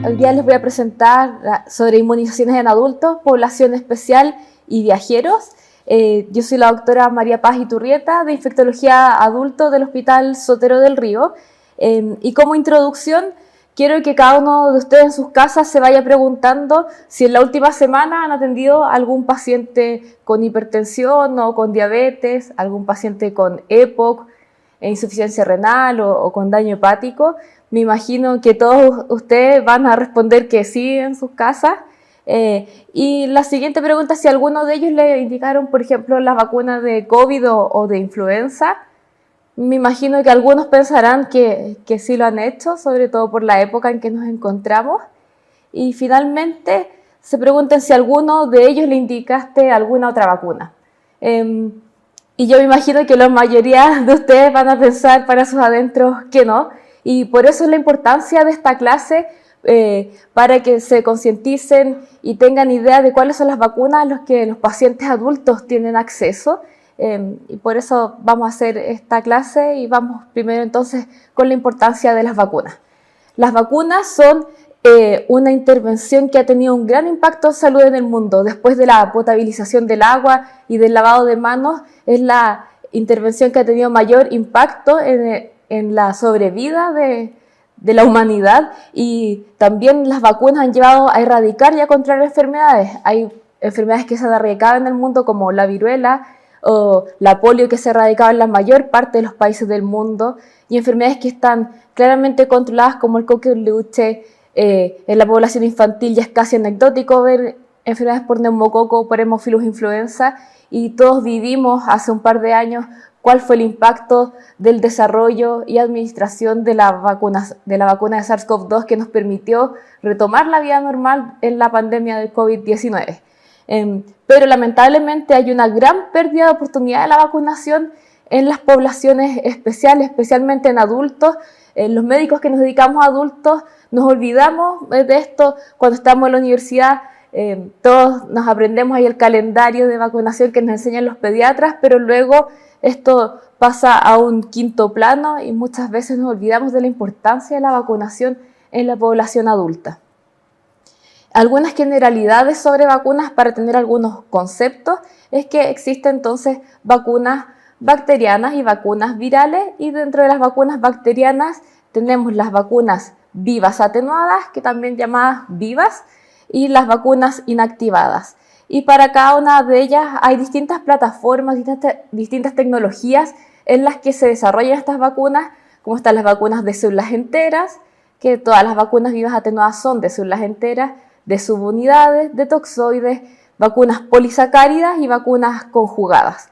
Hoy día les voy a presentar sobre inmunizaciones en adultos, población especial y viajeros. Yo soy la doctora María Paz Iturrieta, de Infectología Adulto del Hospital Sotero del Río. Y como introducción, quiero que cada uno de ustedes en sus casas se vaya preguntando si en la última semana han atendido a algún paciente con hipertensión o con diabetes, algún paciente con EPOC, insuficiencia renal o con daño hepático. Me imagino que todos ustedes van a responder que sí en sus casas. Y la siguiente pregunta es si alguno de ellos le indicaron, por ejemplo, las vacunas de COVID o de influenza. Me imagino que algunos pensarán que sí lo han hecho, sobre todo por la época en que nos encontramos. Y finalmente se preguntan si alguno de ellos le indicaste alguna otra vacuna. Y yo me imagino que la mayoría de ustedes van a pensar para sus adentros que no. Y por eso es la importancia de esta clase, para que se concienticen y tengan idea de cuáles son las vacunas a las que los pacientes adultos tienen acceso. Y por eso vamos a hacer esta clase y vamos primero entonces con la importancia de las vacunas. Las vacunas son una intervención que ha tenido un gran impacto en salud en el mundo. Después de la potabilización del agua y del lavado de manos, es la intervención que ha tenido mayor impacto en la sobrevida de la humanidad, y también las vacunas han llevado a erradicar y a controlar enfermedades. Hay enfermedades que se han erradicado en el mundo como la viruela o la polio, que se erradicaba en la mayor parte de los países del mundo, y enfermedades que están claramente controladas como el coqueluche. En la población infantil ya es casi anecdótico ver enfermedades por neumococo o por Haemophilus influenza, y todos vivimos hace un par de años cuál fue el impacto del desarrollo y administración de la vacuna de SARS-CoV-2, que nos permitió retomar la vida normal en la pandemia del COVID-19. Pero lamentablemente hay una gran pérdida de oportunidad de la vacunación en las poblaciones especiales, especialmente en adultos. Los médicos que nos dedicamos a adultos nos olvidamos de esto cuando estamos en la universidad. Todos nos aprendemos ahí el calendario de vacunación que nos enseñan los pediatras, pero luego esto pasa a un quinto plano y muchas veces nos olvidamos de la importancia de la vacunación en la población adulta. Algunas generalidades sobre vacunas para tener algunos conceptos es que existen entonces vacunas bacterianas y vacunas virales, y dentro de las vacunas bacterianas tenemos las vacunas vivas atenuadas, que también llamadas vivas, y las vacunas inactivadas. Y para cada una de ellas hay distintas plataformas, distintas tecnologías en las que se desarrollan estas vacunas, como están las vacunas de células enteras, que todas las vacunas vivas atenuadas son de células enteras, de subunidades, de toxoides, vacunas polisacáridas y vacunas conjugadas.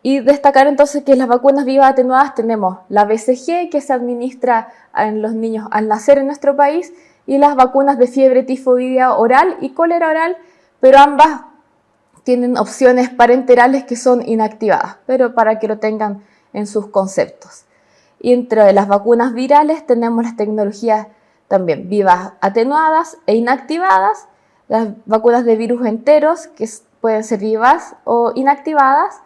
Y destacar entonces que en las vacunas vivas atenuadas tenemos la BCG, que se administra en los niños al nacer en nuestro país, y las vacunas de fiebre tifoidea oral y cólera oral, pero ambas tienen opciones parenterales que son inactivadas, pero para que lo tengan en sus conceptos. Y entre las vacunas virales tenemos las tecnologías también vivas atenuadas e inactivadas, las vacunas de virus enteros, que pueden ser vivas o inactivadas,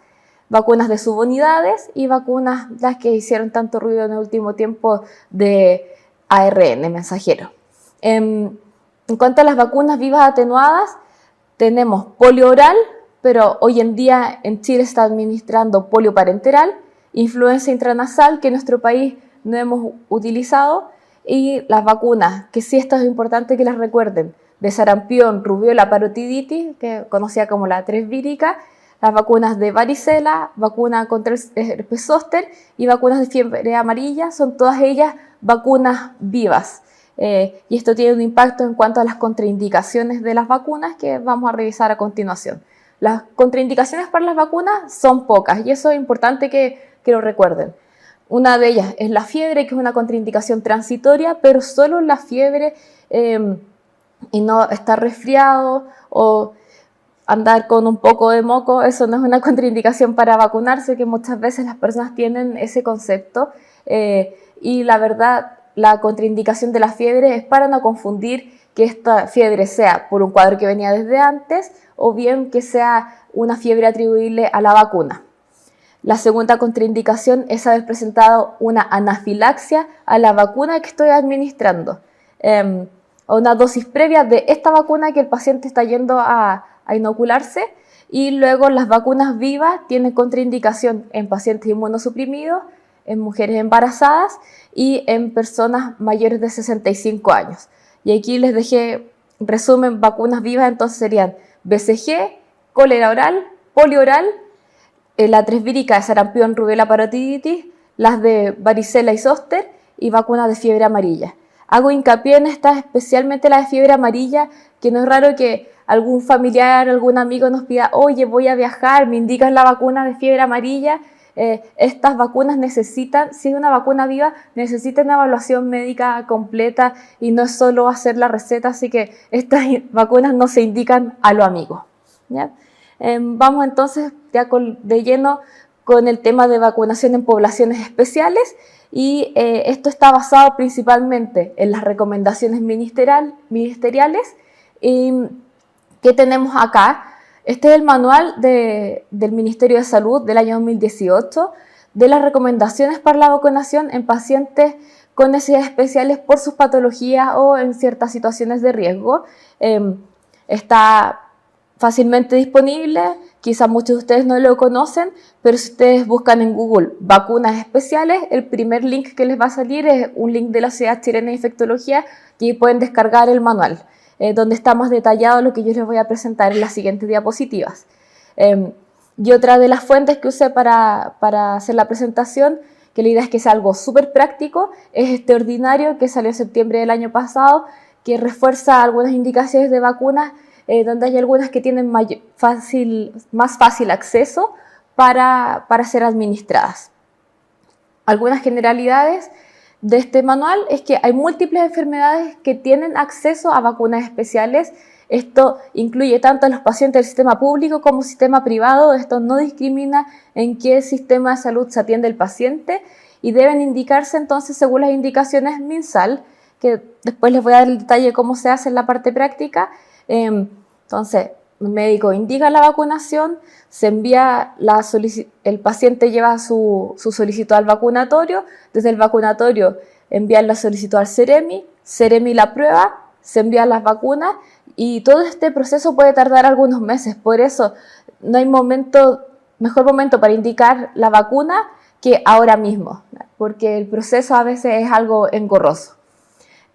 vacunas de subunidades y vacunas, las que hicieron tanto ruido en el último tiempo, de ARN mensajero. En cuanto a las vacunas vivas atenuadas, tenemos polio oral, pero hoy en día en Chile se está administrando polio parenteral, influenza intranasal, que en nuestro país no hemos utilizado, y las vacunas, que sí, esto es importante que las recuerden, de sarampión, rubiola, parotiditis, que conocida como la 3 vírica, las vacunas de varicela, vacuna contra el herpes zóster y vacunas de fiebre amarilla, son todas ellas vacunas vivas. Y esto tiene un impacto en cuanto a las contraindicaciones de las vacunas, que vamos a revisar a continuación. Las contraindicaciones para las vacunas son pocas, y eso es importante que lo recuerden. Una de ellas es la fiebre, que es una contraindicación transitoria, pero solo la fiebre, y no estar resfriado o andar con un poco de moco, eso no es una contraindicación para vacunarse, que muchas veces las personas tienen ese concepto. Y la verdad, la contraindicación de la fiebre es para no confundir que esta fiebre sea por un cuadro que venía desde antes o bien que sea una fiebre atribuible a la vacuna. La segunda contraindicación es haber presentado una anafilaxia a la vacuna que estoy administrando. o una dosis previa de esta vacuna que el paciente está yendo a inocularse. Y luego las vacunas vivas tienen contraindicación en pacientes inmunosuprimidos, en mujeres embarazadas y en personas mayores de 65 años. Y aquí les dejé resumen vacunas vivas, entonces serían BCG, cólera oral, polio oral, la 3 vírica de sarampión, rubiola, parotiditis, las de varicela y zóster y vacunas de fiebre amarilla. Hago hincapié en estas, especialmente la de fiebre amarilla, que no es raro que algún familiar, algún amigo nos pida, oye, voy a viajar, me indicas la vacuna de fiebre amarilla. Estas vacunas necesitan, si es una vacuna viva, necesita una evaluación médica completa y no es solo hacer la receta, así que estas vacunas no se indican a lo amigo, ¿ya? Vamos entonces ya de lleno con el tema de vacunación en poblaciones especiales y esto está basado principalmente en las recomendaciones ministeriales. ¿Qué tenemos acá? Este es el manual del Ministerio de Salud del año 2018 de las recomendaciones para la vacunación en pacientes con necesidades especiales por sus patologías o en ciertas situaciones de riesgo. Está fácilmente disponible, quizás muchos de ustedes no lo conocen, pero si ustedes buscan en Google vacunas especiales, el primer link que les va a salir es un link de la Sociedad Chilena de Infectología y pueden descargar el manual, donde está más detallado lo que yo les voy a presentar en las siguientes diapositivas. Y otra de las fuentes que usé para hacer la presentación, que la idea es que sea algo súper práctico, es este ordinario que salió en septiembre del año pasado, que refuerza algunas indicaciones de vacunas, donde hay algunas que tienen más fácil acceso para ser administradas. Algunas generalidades de este manual es que hay múltiples enfermedades que tienen acceso a vacunas especiales. Esto incluye tanto a los pacientes del sistema público como sistema privado. Esto no discrimina en qué sistema de salud se atiende el paciente y deben indicarse entonces según las indicaciones MinSal, que después les voy a dar el detalle de cómo se hace en la parte práctica. Entonces, el médico indica la vacunación, se envía el paciente lleva su solicitud al vacunatorio, desde el vacunatorio envían la solicitud al Ceremi la prueba, se envían las vacunas y todo este proceso puede tardar algunos meses. Por eso no hay mejor momento para indicar la vacuna que ahora mismo, porque el proceso a veces es algo engorroso.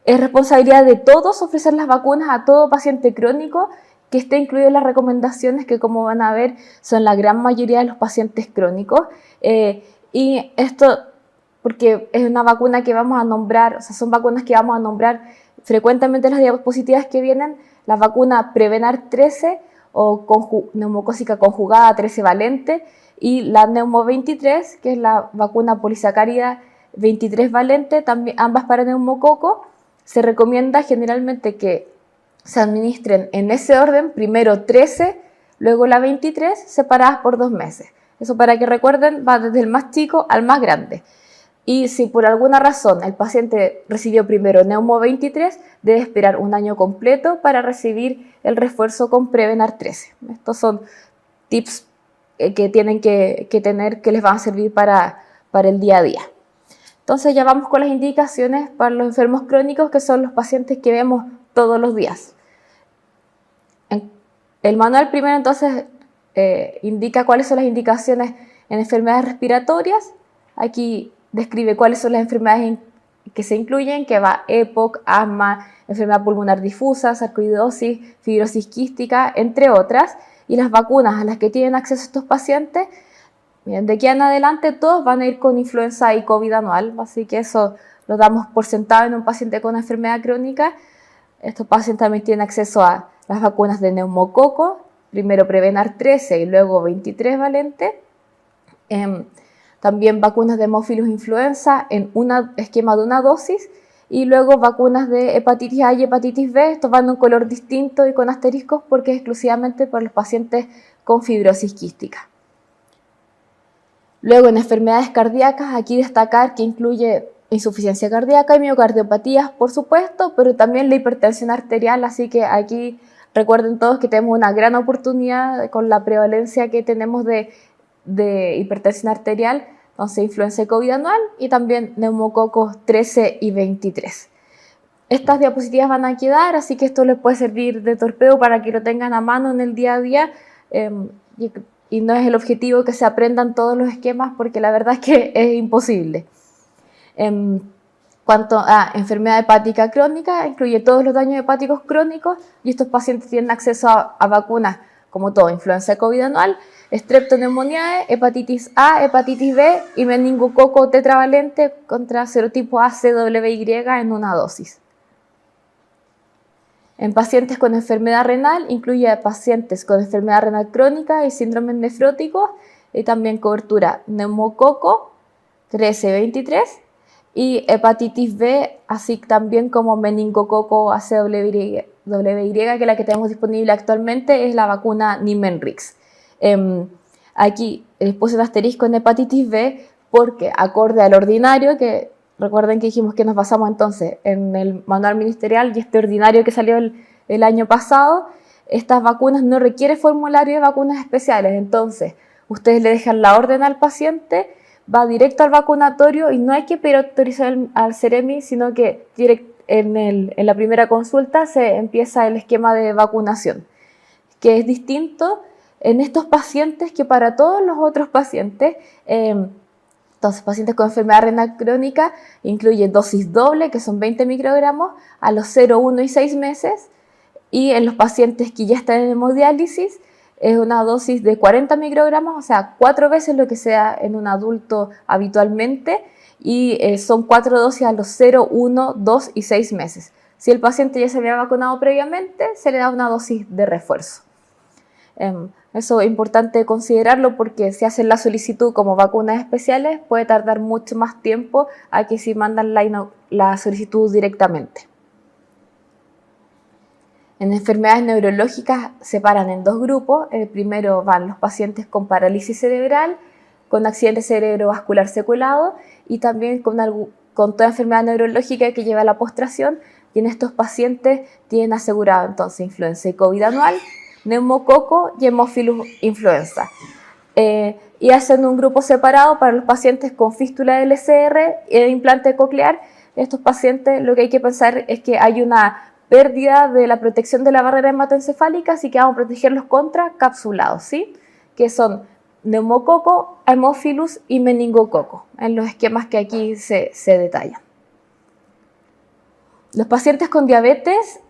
Es responsabilidad de todos ofrecer las vacunas a todo paciente crónico que esté incluido en las recomendaciones, que como van a ver son la gran mayoría de los pacientes crónicos. Y esto porque es una vacuna que vamos a nombrar, o sea, son vacunas que vamos a nombrar frecuentemente en las diapositivas que vienen, la vacuna Prevenar 13 o neumocócica conjugada 13 valente y la Neumo 23, que es la vacuna polisacárida 23 valente, también, ambas para neumococo. Se recomienda generalmente que se administren en ese orden, primero 13, luego la 23, separadas por 2 meses. Eso para que recuerden, va desde el más chico al más grande. Y si por alguna razón el paciente recibió primero Neumo 23, debe esperar un año completo para recibir el refuerzo con Prevenar 13. Estos son tips que tienen que tener, que les van a servir para el día a día. Entonces ya vamos con las indicaciones para los enfermos crónicos, que son los pacientes que vemos todos los días. El manual primero entonces indica cuáles son las indicaciones en enfermedades respiratorias. Aquí describe cuáles son las enfermedades que se incluyen, que va EPOC, asma, enfermedad pulmonar difusa, sarcoidosis, fibrosis quística, entre otras, y las vacunas a las que tienen acceso estos pacientes. Bien, de aquí en adelante todos van a ir con influenza y COVID anual, así que eso lo damos por sentado en un paciente con una enfermedad crónica. Estos pacientes también tienen acceso a las vacunas de neumococo, primero Prevenar 13 y luego 23 valente. También vacunas de Haemophilus influenza en un esquema de una dosis y luego vacunas de hepatitis A y hepatitis B. Estos van de un color distinto y con asteriscos porque es exclusivamente para los pacientes con fibrosis quística. Luego en enfermedades cardíacas, aquí destacar que incluye insuficiencia cardíaca y miocardiopatías, por supuesto, pero también la hipertensión arterial, así que aquí recuerden todos que tenemos una gran oportunidad con la prevalencia que tenemos de hipertensión arterial, entonces influenza y COVID anual y también neumococos 13 y 23. Estas diapositivas van a quedar, así que esto les puede servir de torpedo para que lo tengan a mano en el día a día. Y no es el objetivo que se aprendan todos los esquemas, porque la verdad es que es imposible. Cuanto a enfermedad hepática crónica, incluye todos los daños hepáticos crónicos y estos pacientes tienen acceso a vacunas como todo, influenza COVID anual, streptoneumoniae, hepatitis A, hepatitis B y meningococo tetravalente contra serotipo ACWY en una dosis. En pacientes con enfermedad renal, incluye a pacientes con enfermedad renal crónica y síndromes nefróticos y también cobertura neumococo 13-23 y hepatitis B, así también como meningococo ACWY, que la que tenemos disponible actualmente es la vacuna Nimenrix. Aquí les puse un asterisco en hepatitis B porque acorde al ordinario, que recuerden que dijimos que nos basamos entonces en el manual ministerial y este ordinario que salió el año pasado, estas vacunas no requieren formulario de vacunas especiales, entonces ustedes le dejan la orden al paciente, va directo al vacunatorio y no hay que preautorizar al Ceremi, sino que en la primera consulta se empieza el esquema de vacunación, que es distinto en estos pacientes que para todos los otros pacientes. Entonces, pacientes con enfermedad renal crónica incluye dosis doble, que son 20 microgramos, a los 0, 1 y 6 meses. Y en los pacientes que ya están en hemodiálisis, es una dosis de 40 microgramos, o sea, 4 veces lo que se da en un adulto habitualmente. Y son 4 dosis a los 0, 1, 2 y 6 meses. Si el paciente ya se había vacunado previamente, se le da una dosis de refuerzo. Eso es importante considerarlo porque si hacen la solicitud como vacunas especiales puede tardar mucho más tiempo a que si mandan la solicitud directamente. En enfermedades neurológicas se separan en dos grupos. El primero van los pacientes con parálisis cerebral, con accidente cerebrovascular seculado y también con toda enfermedad neurológica que lleva a la postración, y en estos pacientes tienen asegurado entonces influenza y COVID anual, neumococo y Haemophilus influenza. Y hacen un grupo separado para los pacientes con fístula LCR e implante coclear. Estos pacientes lo que hay que pensar es que hay una pérdida de la protección de la barrera hematoencefálica, así que vamos a protegerlos contra capsulados, ¿sí? Que son neumococo, Haemophilus y meningococo, en los esquemas que aquí se detallan. Los pacientes con diabetes,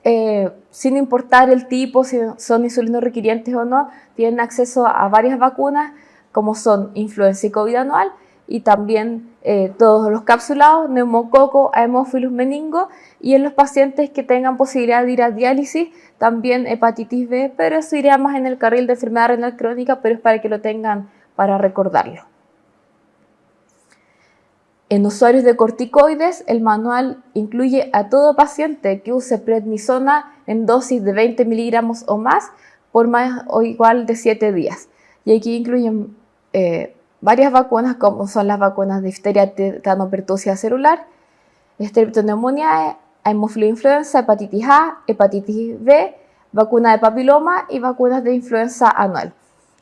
sin importar el tipo, si son insulino requirientes o no, tienen acceso a varias vacunas, como son influenza y COVID anual, y también todos los capsulados, neumococo, Haemophilus, meningo, y en los pacientes que tengan posibilidad de ir a diálisis, también hepatitis B, pero eso iría más en el carril de enfermedad renal crónica, pero es para que lo tengan para recordarlo. En usuarios de corticoides, el manual incluye a todo paciente que use prednisona en dosis de 20 miligramos o más por más o igual de 7 días. Y aquí incluyen varias vacunas, como son las vacunas de difteria, tétano, pertusia celular, streptoneumoniae, Haemophilus influenza, hepatitis A, hepatitis B, vacuna de papiloma y vacunas de influenza anual.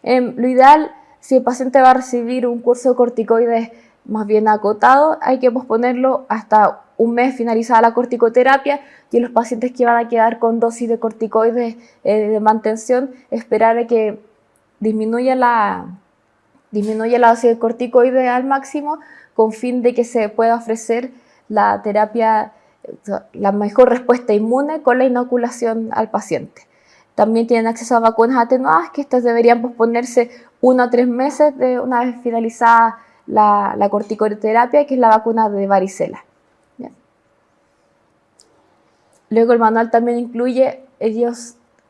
Lo ideal, si el paciente va a recibir un curso de corticoides más bien acotado, hay que posponerlo hasta un mes finalizada la corticoterapia, y en los pacientes que van a quedar con dosis de corticoides de mantención, esperar a que disminuya la dosis de corticoides al máximo con fin de que se pueda ofrecer la terapia, la mejor respuesta inmune con la inoculación al paciente. También tienen acceso a vacunas atenuadas, que estas deberían posponerse 1 a 3 meses de una vez finalizada la corticoterapia, que es la vacuna de varicela. Bien. Luego el manual también incluye,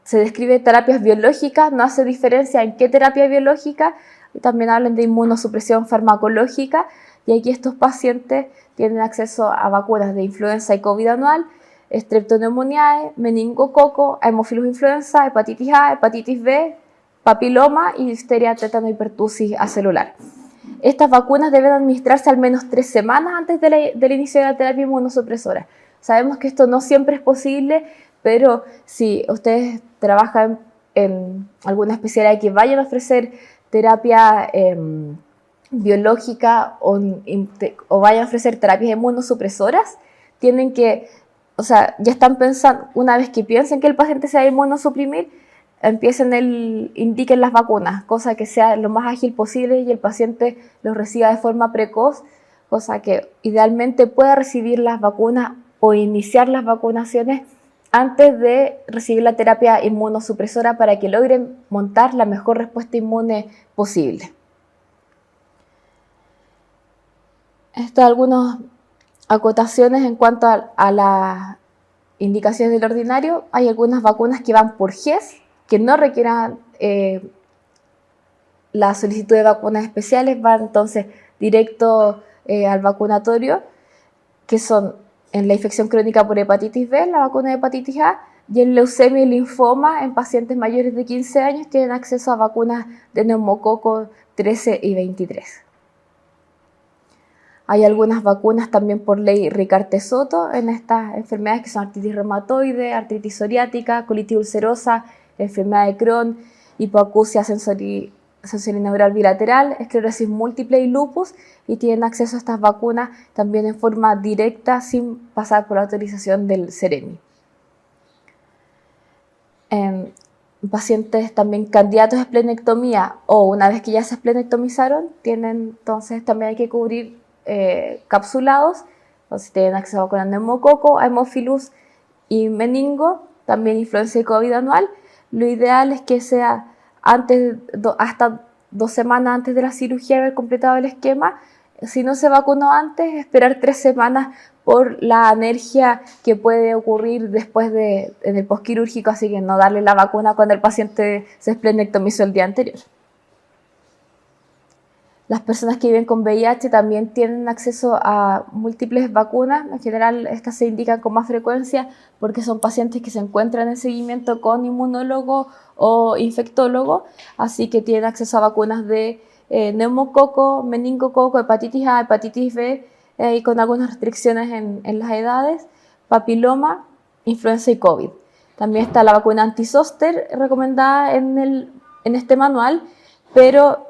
se describe terapias biológicas, no hace diferencia en qué terapia biológica, y también hablan de inmunosupresión farmacológica, y aquí estos pacientes tienen acceso a vacunas de influenza y COVID anual, streptoneumoniae, meningococo, Haemophilus influenza, hepatitis A, hepatitis B, papiloma y difteria, tétano y pertusis acelular. Estas vacunas deben administrarse al menos 3 semanas antes del inicio de la terapia inmunosupresora. Sabemos que esto no siempre es posible, pero si ustedes trabajan en alguna especialidad que vayan a ofrecer terapia biológica o vayan a ofrecer terapias inmunosupresoras, tienen que o sea, ya están pensando, una vez que piensen que el paciente se va a inmunosuprimir, indiquen las vacunas, cosa que sea lo más ágil posible y el paciente los reciba de forma precoz, cosa que idealmente pueda recibir las vacunas o iniciar las vacunaciones antes de recibir la terapia inmunosupresora para que logren montar la mejor respuesta inmune posible. Esto algunas acotaciones en cuanto a las indicaciones del ordinario. Hay algunas vacunas que van por GES, que no requieran la solicitud de vacunas especiales, van entonces directo al vacunatorio, que son en la infección crónica por hepatitis B, la vacuna de hepatitis A, y en leucemia y linfoma en pacientes mayores de 15 años tienen acceso a vacunas de neumococo 13 y 23. Hay algunas vacunas también por ley Ricarte-Soto en estas enfermedades que son artritis reumatoide, artritis psoriática, colitis ulcerosa, enfermedad de Crohn, hipoacusia sensorineural bilateral, esclerosis múltiple y lupus, y tienen acceso a estas vacunas también en forma directa sin pasar por la autorización del CEREMI. Pacientes también candidatos a esplenectomía o una vez que ya se esplenectomizaron, entonces también hay que cubrir capsulados, entonces tienen acceso a vacunas de neumococo, Haemophilus y meningo, también influenza y COVID anual. Lo ideal es que sea hasta 2 semanas antes de la cirugía haber completado el esquema. Si no se vacunó antes, esperar 3 semanas por la alergia que puede ocurrir después en el postquirúrgico, así que no darle la vacuna cuando el paciente se esplenectomizó el día anterior. Las personas que viven con VIH también tienen acceso a múltiples vacunas. En general, estas se indican con más frecuencia porque son pacientes que se encuentran en seguimiento con inmunólogo o infectólogo, así que tienen acceso a vacunas de neumococo, meningococo, hepatitis A, hepatitis B, y con algunas restricciones en las edades, papiloma, influenza y COVID. También está la vacuna anti-zóster recomendada en este manual, pero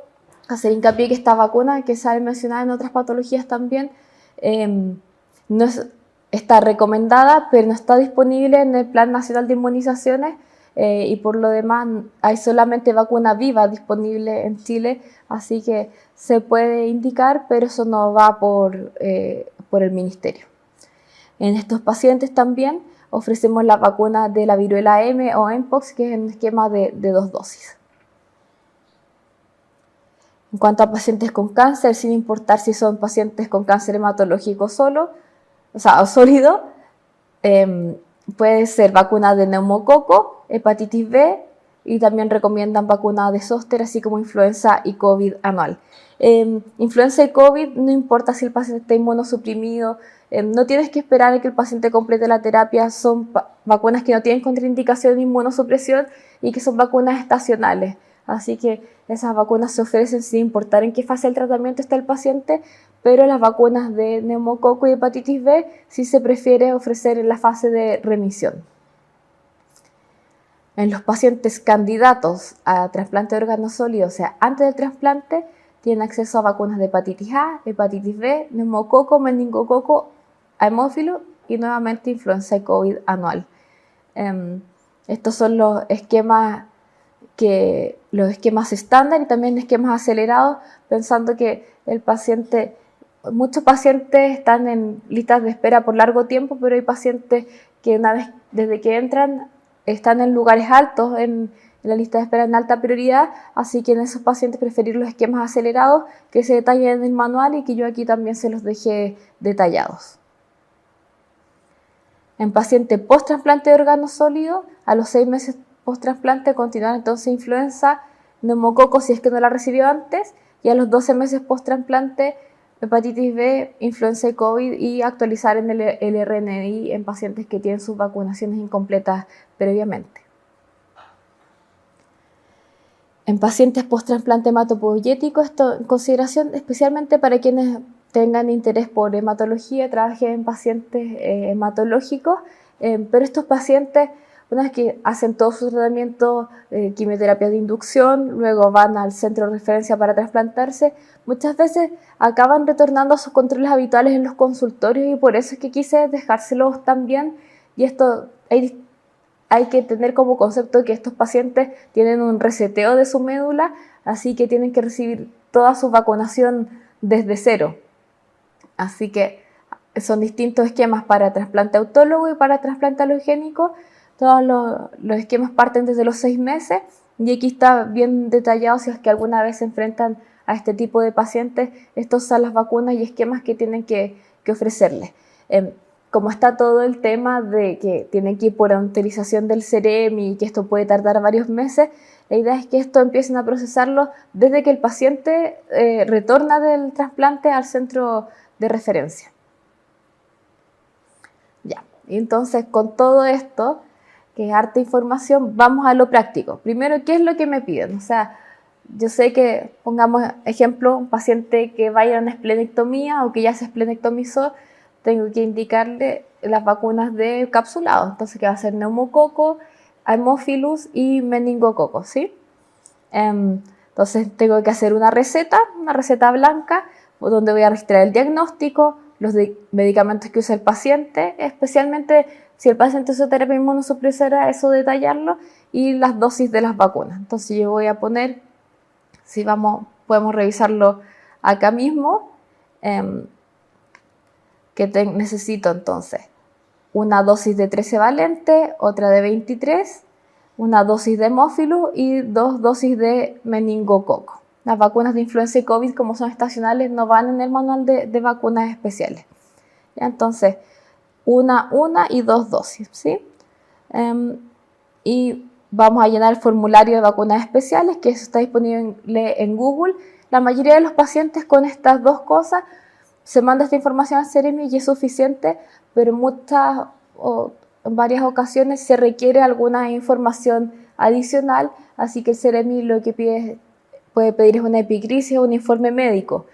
hacer hincapié que esta vacuna, que sale mencionada en otras patologías también, está recomendada, pero no está disponible en el Plan Nacional de Inmunizaciones, y por lo demás hay solamente vacuna viva disponible en Chile, así que se puede indicar, pero eso no va por el ministerio. En estos pacientes también ofrecemos la vacuna de la viruela M o Mpox, que es en esquema de 2 dosis. En cuanto a pacientes con cáncer, sin importar si son pacientes con cáncer hematológico sólido, puede ser vacuna de neumococo, hepatitis B, y también recomiendan vacuna de zóster, así como influenza y COVID anual. Influenza y COVID, no importa si el paciente está inmunosuprimido, no tienes que esperar a que el paciente complete la terapia, son vacunas que no tienen contraindicación de inmunosupresión y que son vacunas estacionales. Así que esas vacunas se ofrecen sin importar en qué fase del tratamiento está el paciente, pero las vacunas de neumococo y hepatitis B sí se prefiere ofrecer en la fase de remisión. En los pacientes candidatos a trasplante de órganos sólidos, o sea, antes del trasplante, tienen acceso a vacunas de hepatitis A, hepatitis B, neumococo, meningococo, Haemophilus y nuevamente influenza y COVID anual. Estos son los esquemas estándar y también esquemas acelerados, pensando que muchos pacientes están en listas de espera por largo tiempo, pero hay pacientes que una vez desde que entran están en lugares altos en la lista de espera en alta prioridad, así que en esos pacientes preferir los esquemas acelerados que se detallan en el manual y que yo aquí también se los dejé detallados. En pacientes post-trasplante de órganos sólidos, a los 6 meses post-trasplante continuar entonces influenza, neumococo si es que no la recibió antes, y a los 12 meses post-trasplante hepatitis B, influenza y COVID, y actualizar en el RNI en pacientes que tienen sus vacunaciones incompletas previamente. En pacientes post-trasplante hematopoyético, esto en consideración especialmente para quienes tengan interés por hematología, trabajen en pacientes hematológicos, pero estos pacientes, una vez que hacen todo su tratamiento, quimioterapia de inducción, luego van al centro de referencia para trasplantarse, muchas veces acaban retornando a sus controles habituales en los consultorios, y por eso es que quise dejárselos también y esto hay que tener como concepto que estos pacientes tienen un reseteo de su médula, así que tienen que recibir toda su vacunación desde cero. Así que son distintos esquemas para trasplante autólogo y para trasplante alogénico. Todos los esquemas parten desde los 6 meses y aquí está bien detallado si es que alguna vez se enfrentan a este tipo de pacientes. Estos son las vacunas y esquemas que tienen que ofrecerles. Como está todo el tema de que tienen que ir por autorización del CEREMI y que esto puede tardar varios meses, la idea es que esto empiecen a procesarlo desde que el paciente retorna del trasplante al centro de referencia. Ya, y entonces con todo esto, que es harta información, vamos a lo práctico. Primero, ¿qué es lo que me piden? O sea, yo sé que, pongamos ejemplo, un paciente que vaya a una esplenectomía o que ya se esplenectomizó, tengo que indicarle las vacunas de capsulado. Entonces, que va a ser neumococo, Haemophilus y meningococo, ¿sí? Entonces, tengo que hacer una receta blanca, donde voy a registrar el diagnóstico, los medicamentos que usa el paciente, especialmente si el paciente usa terapia inmunosupresora, eso detallarlo, y las dosis de las vacunas. Entonces, yo voy a poner, si vamos, podemos revisarlo acá mismo, que necesito entonces una dosis de 13 valente, otra de 23, una dosis de Haemophilus y 2 dosis de meningococo. Las vacunas de influenza y COVID, como son estacionales, no van en el manual de vacunas especiales. ¿Ya? Entonces, una y 2 dosis, ¿sí? Y vamos a llenar el formulario de vacunas especiales, que eso está disponible en Google. La mayoría de los pacientes con estas dos cosas se manda esta información al CEREMI y es suficiente, pero en varias ocasiones se requiere alguna información adicional, así que el CEREMI lo que puede pedir es una epicrisis o un informe médico.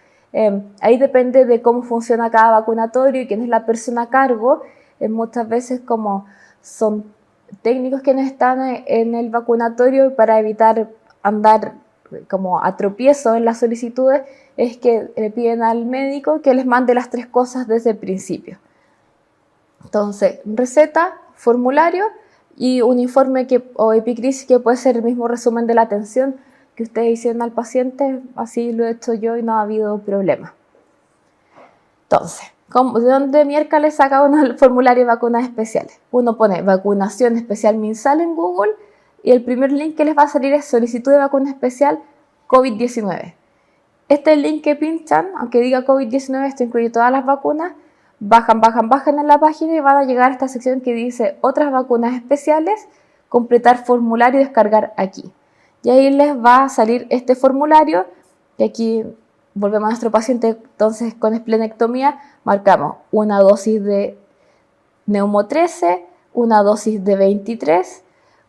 Ahí depende de cómo funciona cada vacunatorio y quién es la persona a cargo. Muchas veces, como son técnicos quienes están en el vacunatorio, para evitar andar como a tropiezo en las solicitudes, es que le piden al médico que les mande las 3 cosas desde el principio. Entonces, receta, formulario y un informe o epicrisis que puede ser el mismo resumen de la atención que ustedes hicieron al paciente. Así lo he hecho yo y no ha habido problema. Entonces, ¿de dónde miércoles saca uno el formulario de vacunas especiales? Uno pone vacunación especial MinSal en Google y el primer link que les va a salir es solicitud de vacuna especial COVID-19. Este es el link que pinchan, aunque diga COVID-19, esto incluye todas las vacunas, bajan en la página y van a llegar a esta sección que dice otras vacunas especiales, completar formulario y descargar aquí. Y ahí les va a salir este formulario, y aquí volvemos a nuestro paciente entonces con esplenectomía, marcamos una dosis de Neumo 13, una dosis de 23,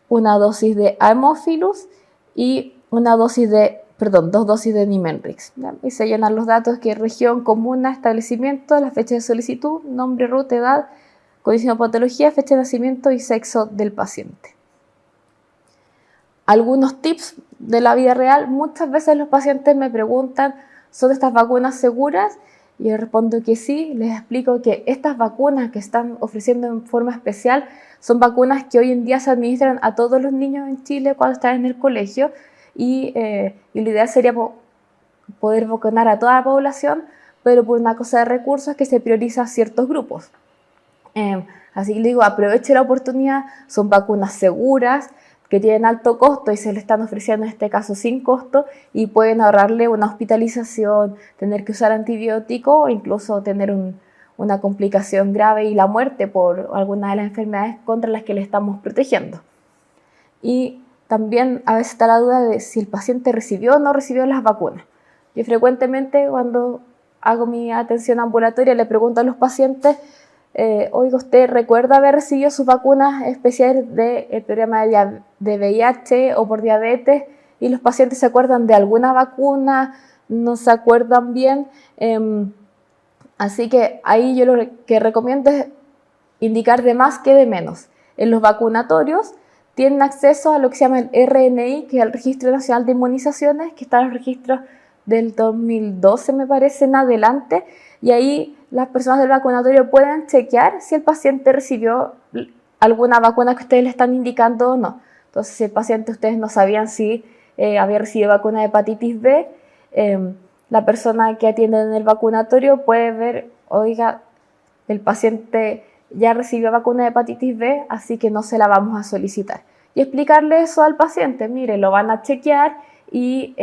una dosis de Haemophilus y dos dosis de Nimenrix. Y se llenan los datos, que es región, comuna, establecimiento, la fecha de solicitud, nombre, ruta, edad, condición de patología, fecha de nacimiento y sexo del paciente. Algunos tips de la vida real. Muchas veces los pacientes me preguntan, ¿son estas vacunas seguras? Y yo respondo que sí. Les explico que estas vacunas que están ofreciendo en forma especial son vacunas que hoy en día se administran a todos los niños en Chile cuando están en el colegio, y lo ideal sería poder vacunar a toda la población, pero por una cosa de recursos que se prioriza a ciertos grupos. Así que le digo, aproveche la oportunidad, son vacunas seguras, que tienen alto costo y se le están ofreciendo en este caso sin costo, y pueden ahorrarle una hospitalización, tener que usar antibiótico o incluso tener una complicación grave y la muerte por alguna de las enfermedades contra las que le estamos protegiendo. Y también a veces está la duda de si el paciente recibió o no recibió las vacunas. Yo frecuentemente, cuando hago mi atención ambulatoria, le pregunto a los pacientes, oiga, ¿usted recuerda haber recibido sus vacunas especiales del programa de VIH o por diabetes? Y los pacientes se acuerdan de alguna vacuna, no se acuerdan bien. Así que ahí yo lo que recomiendo es indicar de más que de menos. En los vacunatorios tienen acceso a lo que se llama el RNI, que es el Registro Nacional de Inmunizaciones, que está en los registros del 2012, me parece, en adelante, y ahí las personas del vacunatorio pueden chequear si el paciente recibió alguna vacuna que ustedes le están indicando o no. Entonces, si el paciente ustedes no sabían si había recibido vacuna de hepatitis B, la persona que atiende en el vacunatorio puede ver, oiga, el paciente ya recibió vacuna de hepatitis B, así que no se la vamos a solicitar. Y explicarle eso al paciente, mire, lo van a chequear y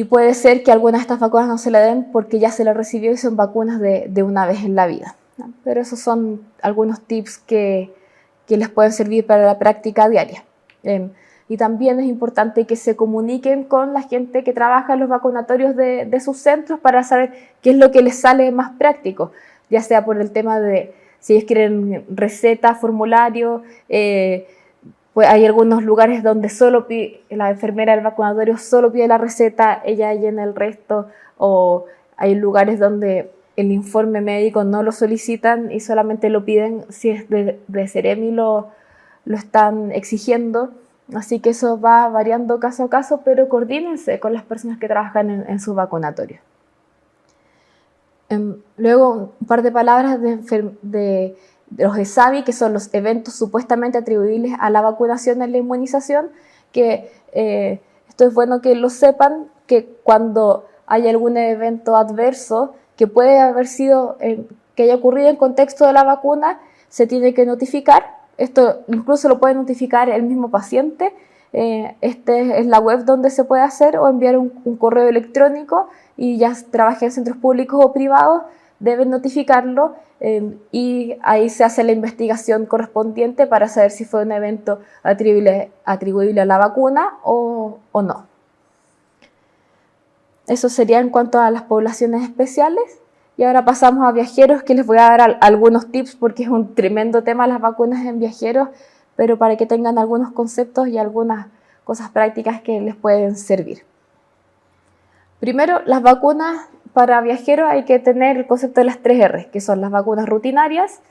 puede ser que algunas de estas vacunas no se le den porque ya se la recibió y son vacunas de una vez en la vida, ¿no? Pero esos son algunos tips que les pueden servir para la práctica diaria. Y también es importante que se comuniquen con la gente que trabaja en los vacunatorios de sus centros para saber qué es lo que les sale más práctico, ya sea por el tema de si ellos quieren receta, formulario, pues hay algunos lugares donde solo la enfermera del vacunatorio solo pide la receta, ella llena el resto, o hay lugares donde el informe médico no lo solicitan y solamente lo piden si es de Seremi lo están exigiendo. Así que eso va variando caso a caso, pero coordínense con las personas que trabajan en su vacunatorio. Luego, un par de palabras de los ESAVI, que son los eventos supuestamente atribuibles a la vacunación y la inmunización, que esto es bueno que lo sepan, que cuando hay algún evento adverso que puede haber sido, que haya ocurrido en contexto de la vacuna, se tiene que notificar. Esto incluso lo puede notificar el mismo paciente. Este es la web donde se puede hacer, o enviar un correo electrónico, y ya trabaje en centros públicos o privados, deben notificarlo y ahí se hace la investigación correspondiente para saber si fue un evento atribuible a la vacuna o no. Eso sería en cuanto a las poblaciones especiales. Y ahora pasamos a viajeros, que les voy a dar algunos tips porque es un tremendo tema las vacunas en viajeros, pero para que tengan algunos conceptos y algunas cosas prácticas que les pueden servir. Primero, las vacunas para viajeros hay que tener el concepto de las 3 R, que son las vacunas rutinarias,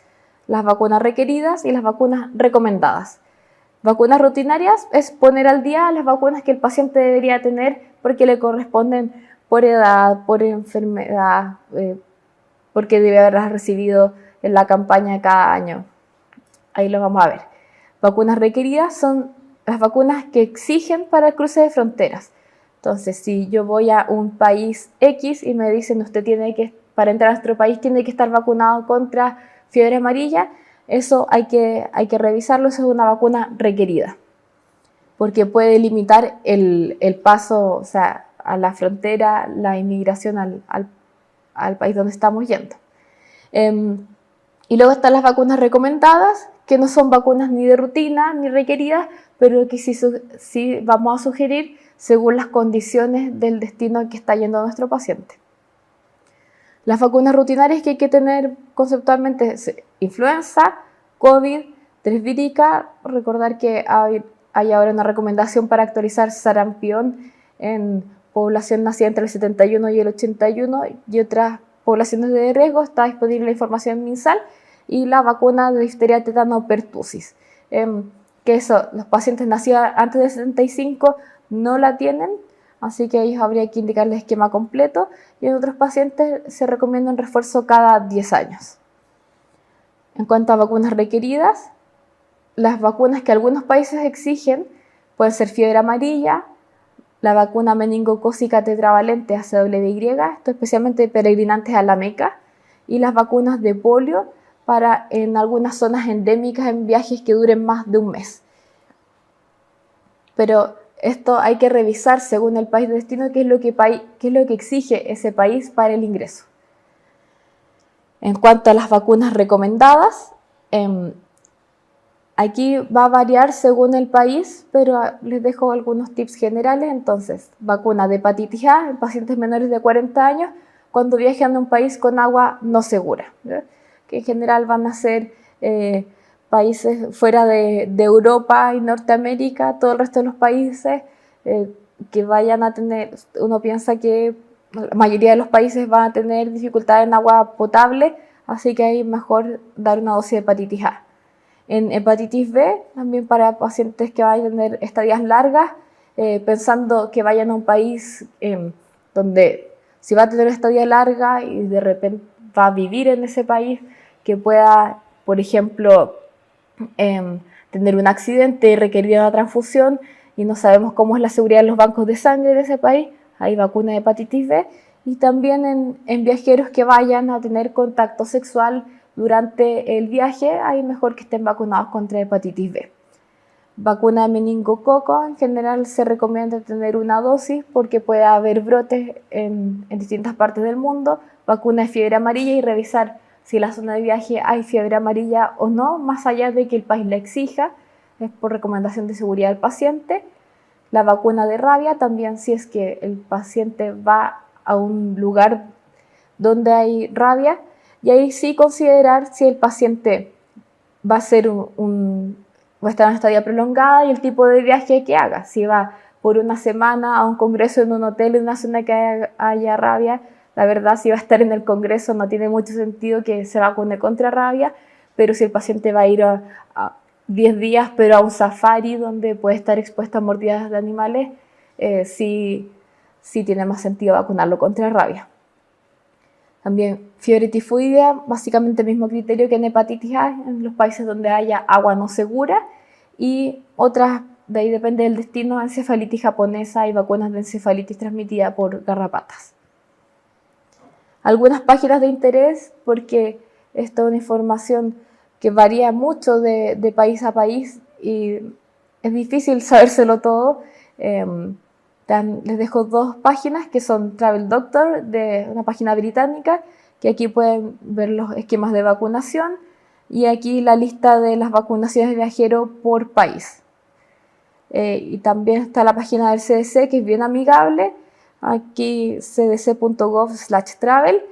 las vacunas requeridas y las vacunas recomendadas. Vacunas rutinarias es poner al día las vacunas que el paciente debería tener porque le corresponden por edad, por enfermedad, porque debe haberlas recibido en la campaña de cada año. Ahí lo vamos a ver. Vacunas requeridas son las vacunas que exigen para el cruce de fronteras. Entonces, si yo voy a un país X y me dicen usted tiene que, para entrar a nuestro país, tiene que estar vacunado contra fiebre amarilla, eso hay que revisarlo, eso es una vacuna requerida, porque puede limitar el paso, o sea, a la frontera, la inmigración al país donde estamos yendo. Y luego están las vacunas recomendadas, que no son vacunas ni de rutina ni requeridas, pero que sí vamos a sugerir según las condiciones del destino al que está yendo nuestro paciente. Las vacunas rutinarias que hay que tener conceptualmente es influenza, COVID, trisvírica. Recordar que hay ahora una recomendación para actualizar sarampión en población nacida entre el 71 y el 81 y otras poblaciones de riesgo. Está disponible la información en MinSal, y la vacuna de difteria, tétano, pertusis. Que eso, los pacientes nacidos antes del 75 no la tienen, así que a ellos habría que indicarles el esquema completo, y en otros pacientes se recomienda un refuerzo cada 10 años. En cuanto a vacunas requeridas, las vacunas que algunos países exigen pueden ser fiebre amarilla, la vacuna meningocócica tetravalente ACWY, esto especialmente peregrinantes a la Meca, y las vacunas de polio para en algunas zonas endémicas en viajes que duren más de un mes. Pero esto hay que revisar según el país de destino qué es lo que exige ese país para el ingreso. En cuanto a las vacunas recomendadas, aquí va a variar según el país, pero les dejo algunos tips generales. Entonces, vacuna de hepatitis A en pacientes menores de 40 años cuando viajan a un país con agua no segura, ¿verdad? Que en general van a ser países fuera de Europa y Norteamérica. Todo el resto de los países que vayan a tener, uno piensa que la mayoría de los países van a tener dificultad en agua potable, así que ahí es mejor dar una dosis de hepatitis A. En hepatitis B, también para pacientes que vayan a tener estadías largas, pensando que vayan a un país donde si va a tener una estadía larga y de repente va a vivir en ese país, que pueda por ejemplo, tener un accidente y requerir una transfusión y no sabemos cómo es la seguridad en los bancos de sangre de ese país, hay vacuna de hepatitis B. Y también en viajeros que vayan a tener contacto sexual durante el viaje, hay mejor que estén vacunados contra hepatitis B. Vacuna de meningococo, en general se recomienda tener una dosis porque puede haber brotes en distintas partes del mundo. Vacuna de fiebre amarilla y revisar si en la zona de viaje hay fiebre amarilla o no, más allá de que el país la exija, es por recomendación de seguridad del paciente. La vacuna de rabia también, si es que el paciente va a un lugar donde hay rabia, y ahí sí considerar si el paciente va a ser va a estar en una estadía prolongada y el tipo de viaje que haga. Si va por una semana a un congreso en un hotel en una zona que haya rabia, la verdad, si va a estar en el congreso no tiene mucho sentido que se vacune contra rabia, pero si el paciente va a ir a 10 días, pero a un safari donde puede estar expuesto a mordidas de animales, sí tiene más sentido vacunarlo contra rabia. También fiebre tifoidea, básicamente el mismo criterio que en hepatitis A, en los países donde haya agua no segura, y otras, de ahí depende del destino, encefalitis japonesa y vacunas de encefalitis transmitida por garrapatas. Algunas páginas de interés, porque esta es una información que varía mucho de país a país y es difícil sabérselo todo. Les dejo 2 páginas que son Travel Doctor, de una página británica, que aquí pueden ver los esquemas de vacunación, y aquí la lista de las vacunaciones de viajero por país. Y también está la página del CDC, que es bien amigable. Aquí cdc.gov/travel,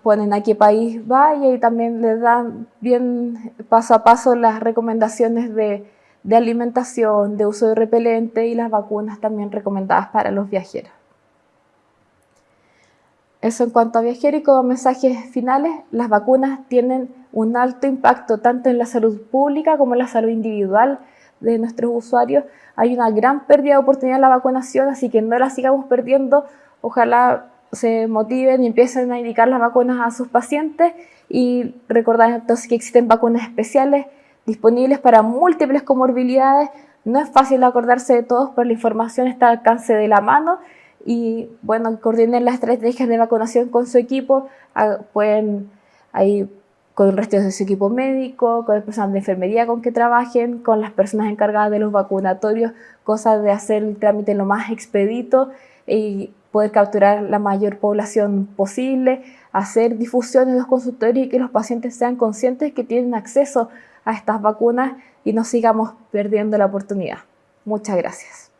ponen a qué país va y ahí también les dan bien paso a paso las recomendaciones de alimentación, de uso de repelente y las vacunas también recomendadas para los viajeros. Eso en cuanto a viajeros, y como mensajes finales, las vacunas tienen un alto impacto tanto en la salud pública como en la salud individual de nuestros usuarios. Hay una gran pérdida de oportunidad en la vacunación, así que no la sigamos perdiendo. Ojalá se motiven y empiecen a indicar las vacunas a sus pacientes, y recordar entonces que existen vacunas especiales disponibles para múltiples comorbilidades. No es fácil acordarse de todos, pero la información está al alcance de la mano, y bueno, coordinen las estrategias de vacunación con su equipo. Pueden ahí con el resto de su equipo médico, con el personal de enfermería con que trabajen, con las personas encargadas de los vacunatorios, cosa de hacer el trámite lo más expedito y poder capturar la mayor población posible, hacer difusión en los consultorios y que los pacientes sean conscientes que tienen acceso a estas vacunas y no sigamos perdiendo la oportunidad. Muchas gracias.